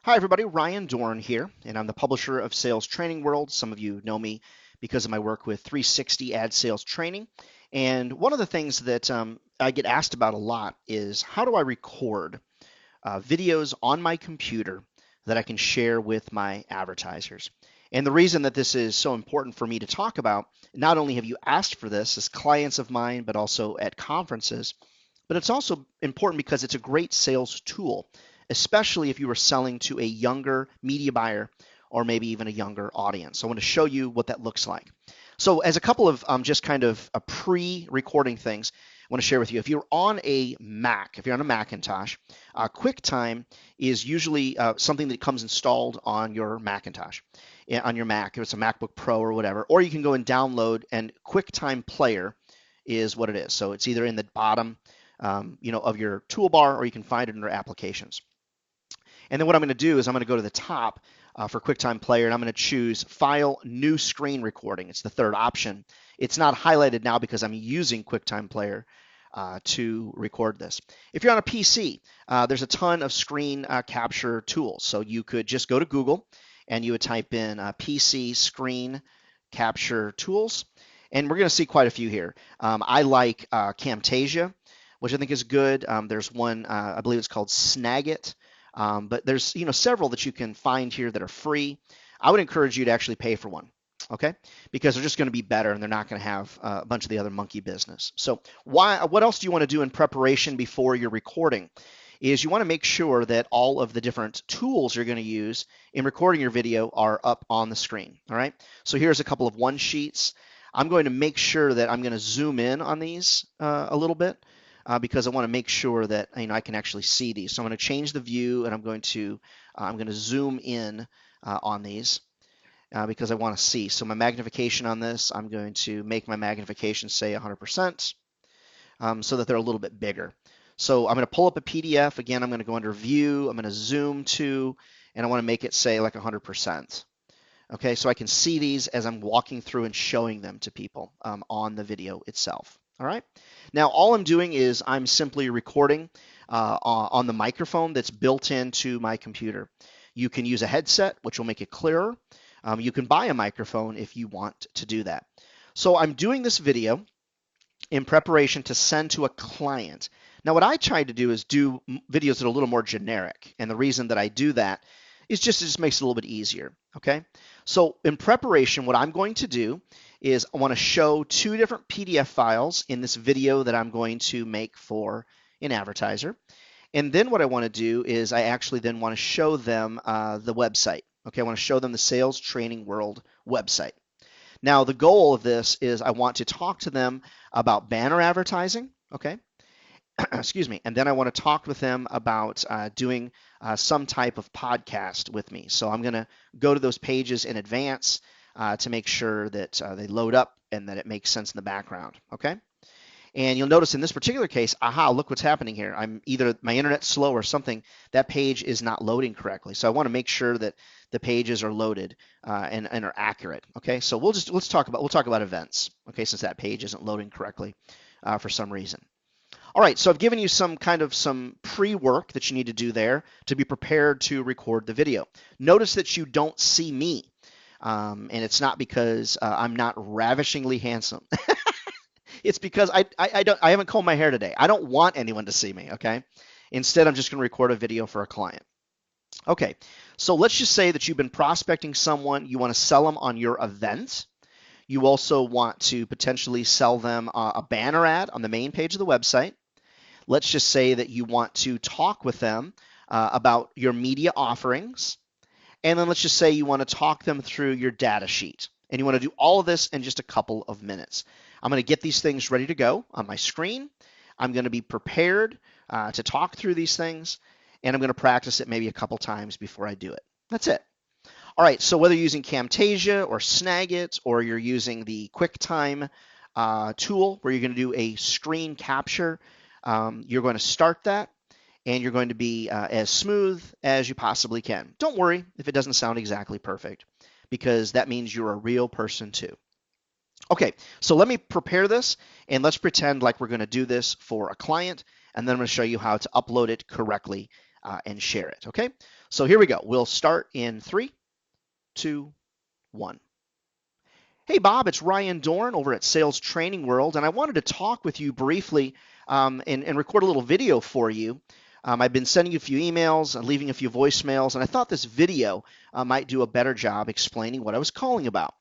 Hi, everybody. Ryan Dorn here, and I'm the publisher of Sales Training World. Some of you know me because of my work with 360 Ad Sales Training. And one of the things that I get asked about a lot is how do I record videos on my computer that I can share with my advertisers? And the reason that this is so important for me to talk about, not only have you asked for this as clients of mine, but also at conferences, but it's also important because it's a great sales tool, especially if you are selling to a younger media buyer or maybe even a younger audience. So I want to show you what that looks like. So as a couple of just kind of a pre-recording things, I want to share with you. If you're on a Mac, if you're on a Macintosh, QuickTime is usually something that comes installed on your Macintosh, on your Mac, if it's a MacBook Pro or whatever, or you can go and download, and QuickTime Player is what it is. So it's either in the bottom of your toolbar, or you can find it under applications. And then what I'm going to do is I'm going to go to the top for QuickTime Player, and I'm going to choose File, New Screen Recording. It's the third option. It's not highlighted now because I'm using QuickTime Player to record this. If you're on a PC, there's a ton of screen capture tools. So you could just go to Google and you would type in PC screen capture tools, and we're going to see quite a few here. I like Camtasia, which I think is good. There's one, I believe it's called Snagit, but there's several that you can find here that are free. I would encourage you to actually pay for one, okay? Because they're just going to be better, and they're not going to have a bunch of the other monkey business. So what else do you want to do in preparation before you're recording? Is you want to make sure that all of the different tools you're going to use in recording your video are up on the screen, all right? So here's a couple of one sheets. I'm going to make sure that I'm going to zoom in on these a little bit because I want to make sure that I can actually see these. So I'm going to change the view, and I'm going to zoom in on these because I want to see. So my magnification on this, I'm going to make my magnification say 100% so that they're a little bit bigger. So I'm going to pull up a PDF. Again, I'm going to go under View. I'm going to zoom to, and I want to make it say like 100%. Okay, so I can see these as I'm walking through and showing them to people on the video itself. All right. Now, all I'm doing is I'm simply recording on the microphone that's built into my computer. You can use a headset, which will make it clearer. You can buy a microphone if you want to do that. So I'm doing this video in preparation to send to a client. Now, what I tried to do is do videos that are a little more generic. And the reason that I do that is it just makes it a little bit easier. Okay. So in preparation, what I'm going to do is I want to show two different PDF files in this video that I'm going to make for an advertiser. And then what I want to do is I actually then want to show them the website. Okay. I want to show them the Sales Training World website. Now, the goal of this is I want to talk to them about banner advertising, okay? Excuse me. And then I want to talk with them about doing some type of podcast with me. So I'm going to go to those pages in advance to make sure that they load up and that it makes sense in the background, okay? And you'll notice in this particular case, aha, look what's happening here. I'm either my internet's slow or something. That page is not loading correctly. So I want to make sure that the pages are loaded and are accurate. Okay, so we'll talk about events. Okay, since that page isn't loading correctly for some reason. All right, so I've given you some pre-work that you need to do there to be prepared to record the video. Notice that you don't see me, and it's not because I'm not ravishingly handsome. It's because I haven't combed my hair today. I don't want anyone to see me, okay? Instead, I'm just going to record a video for a client. Okay, so let's just say that you've been prospecting someone. You want to sell them on your event. You also want to potentially sell them a banner ad on the main page of the website. Let's just say that you want to talk with them about your media offerings. And then let's just say you want to talk them through your data sheet. And you want to do all of this in just a couple of minutes. I'm going to get these things ready to go on my screen. I'm going to be prepared to talk through these things, and I'm going to practice it maybe a couple times before I do it. That's it. All right, so whether you're using Camtasia or Snagit, or you're using the QuickTime tool where you're going to do a screen capture, you're going to start that, and you're going to be as smooth as you possibly can. Don't worry if it doesn't sound exactly perfect, because that means you're a real person too. Okay, so let me prepare this, and let's pretend like we're going to do this for a client, and then I'm going to show you how to upload it correctly and share it. Okay, so here we go. We'll start in 3, 2, 1. Hey Bob, it's Ryan Dorn over at Sales Training World, and I wanted to talk with you briefly and record a little video for you. I've been sending you a few emails and leaving a few voicemails, and I thought this video might do a better job explaining what I was calling about.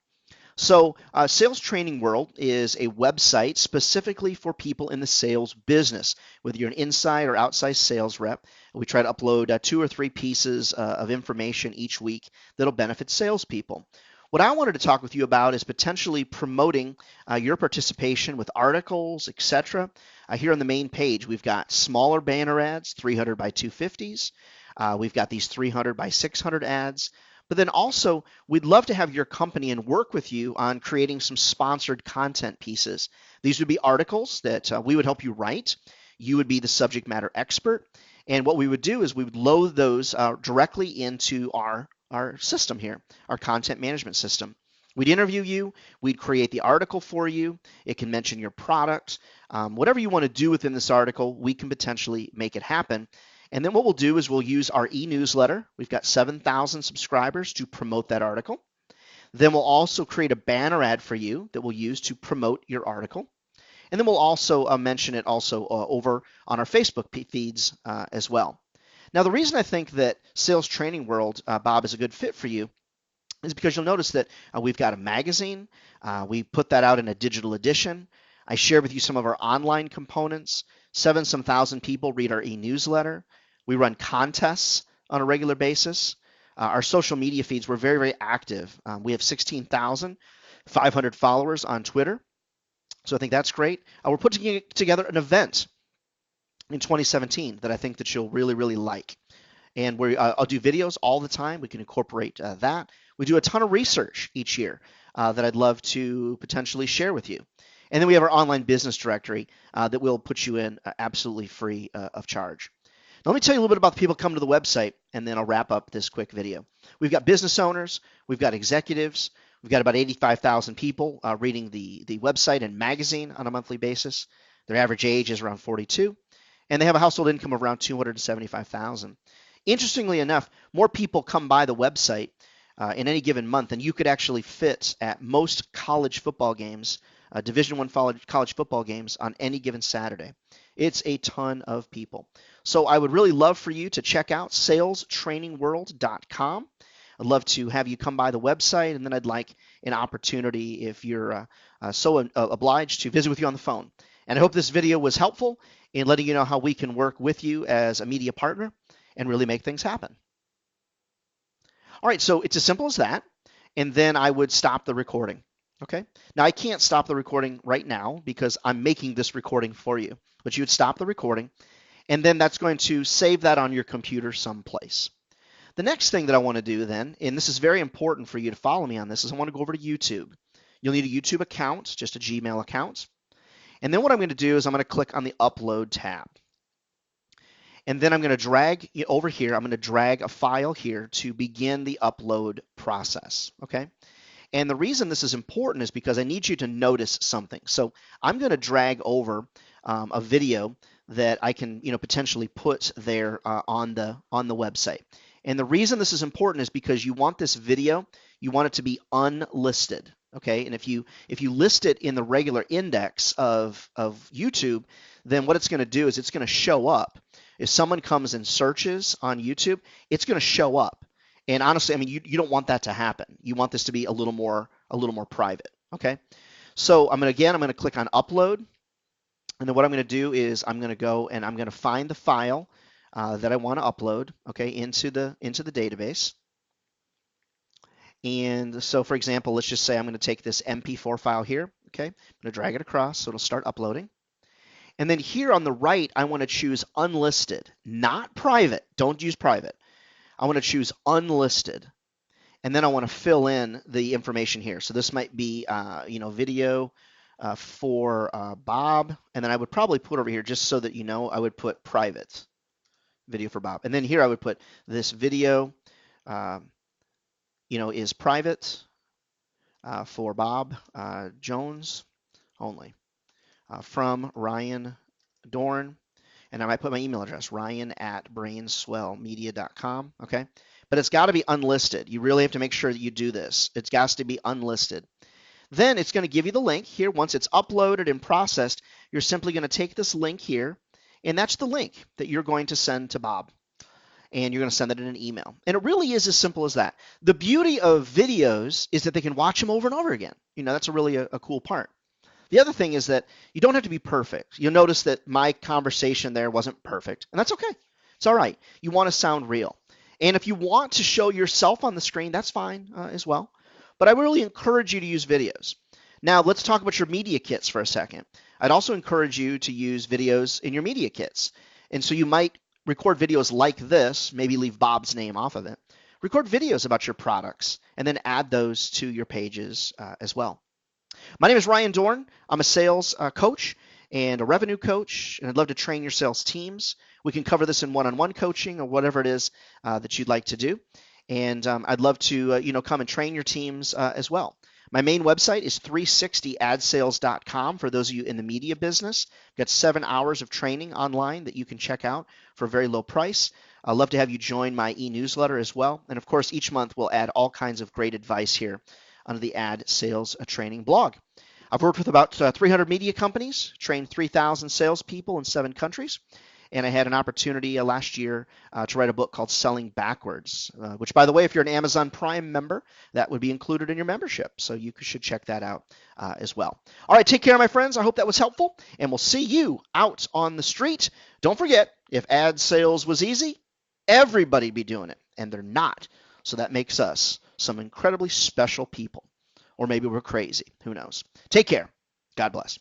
So, Sales Training World is a website specifically for people in the sales business. Whether you're an inside or outside sales rep, we try to upload 2 or 3 pieces of information each week that'll benefit salespeople. What I wanted to talk with you about is potentially promoting your participation with articles, etc. Here on the main page, we've got smaller banner ads, 300 by 250s. We've got these 300 by 600 ads. But then also, we'd love to have your company and work with you on creating some sponsored content pieces. These would be articles that we would help you write. You would be the subject matter expert. And what we would do is we would load those directly into our system here, our content management system. We'd interview you, we'd create the article for you, it can mention your product, whatever you want to do within this article, we can potentially make it happen. And then what we'll do is we'll use our e-newsletter. We've got 7,000 subscribers to promote that article. Then we'll also create a banner ad for you that we'll use to promote your article. And then we'll also mention it also over on our Facebook feeds as well. Now, the reason I think that Sales Training World, Bob, is a good fit for you is because you'll notice that we've got a magazine. We put that out in a digital edition. I share with you some of our online components. 7-some thousand people read our e-newsletter. We run contests on a regular basis. Our social media feeds, we're very, very active. We have 16,500 followers on Twitter. So I think that's great. We're putting together an event in 2017 that I think that you'll really, really like. And I'll do videos all the time. We can incorporate that. We do a ton of research each year that I'd love to potentially share with you. And then we have our online business directory that we'll put you in absolutely free of charge. Now, let me tell you a little bit about the people coming to the website, and then I'll wrap up this quick video. We've got business owners. We've got executives. We've got about 85,000 people reading the website and magazine on a monthly basis. Their average age is around 42, and they have a household income of around $275,000. Interestingly enough, more people come by the website in any given month than you could actually fit at most college football games, Division I college football games on any given Saturday. It's a ton of people. So I would really love for you to check out salestrainingworld.com. I'd love to have you come by the website, and then I'd like an opportunity, if you're so obliged, to visit with you on the phone. And I hope this video was helpful in letting you know how we can work with you as a media partner and really make things happen. All right, so it's as simple as that, and then I would stop the recording. Okay, now I can't stop the recording right now because I'm making this recording for you, but you would stop the recording, and then that's going to save that on your computer someplace. The next thing that I want to do then, and this is very important for you to follow me on this, is I want to go over to YouTube. You'll need a YouTube account, just a Gmail account. And then what I'm going to do is I'm going to click on the Upload tab. And then I'm going to drag over here, I'm going to drag a file here to begin the upload process, okay? And the reason this is important is because I need you to notice something. So I'm going to drag over a video that I can, potentially put there on the website. And the reason this is important is because you want this video, you want it to be unlisted, okay? And if you list it in the regular index of YouTube, then what it's going to do is it's going to show up. If someone comes and searches on YouTube, it's going to show up. And honestly, I mean, you don't want that to happen. You want this to be a little more private, okay? So I'm going to click on Upload, and then what I'm going to do is I'm going to go and I'm going to find the file that I want to upload, okay, into the database. And so, for example, let's just say I'm going to take this MP4 file here, okay? I'm going to drag it across so it'll start uploading. And then here on the right, I want to choose Unlisted, not Private. Don't use Private. I want to choose Unlisted, and then I want to fill in the information here. So this might be, video for Bob, and then I would probably put over here, just so that you know, I would put Private video for Bob, and then here I would put this video, is private for Bob Jones only, from Ryan Dorn. and I might put my email address, ryan@brainswellmedia.com, okay? But it's got to be unlisted. You really have to make sure that you do this. It's got to be unlisted. Then it's going to give you the link here. Once it's uploaded and processed, you're simply going to take this link here, and that's the link that you're going to send to Bob. And you're going to send it in an email. And it really is as simple as that. The beauty of videos is that they can watch them over and over again. That's really a cool part. The other thing is that you don't have to be perfect. You'll notice that my conversation there wasn't perfect, and that's okay. It's all right. You want to sound real. And if you want to show yourself on the screen, that's fine as well. But I really encourage you to use videos. Now, let's talk about your media kits for a second. I'd also encourage you to use videos in your media kits. And so you might record videos like this, maybe leave Bob's name off of it. Record videos about your products and then add those to your pages as well. My name is Ryan Dorn. I'm a sales coach and a revenue coach, and I'd love to train your sales teams. We can cover this in one-on-one coaching or whatever it is that you'd like to do. And I'd love to come and train your teams as well. My main website is 360adsales.com for those of you in the media business. I've got 7 hours of training online that you can check out for a very low price. I'd love to have you join my e-newsletter as well. And of course, each month we'll add all kinds of great advice here under the Ad Sales Training blog. I've worked with about 300 media companies, trained 3,000 salespeople in 7 countries. And I had an opportunity last year to write a book called Selling Backwards, which, by the way, if you're an Amazon Prime member, that would be included in your membership. So you should check that out as well. All right, take care, my friends. I hope that was helpful, and we'll see you out on the street. Don't forget, if ad sales was easy, everybody'd be doing it, and they're not. So that makes us some incredibly special people. Or maybe we're crazy. Who knows? Take care. God bless.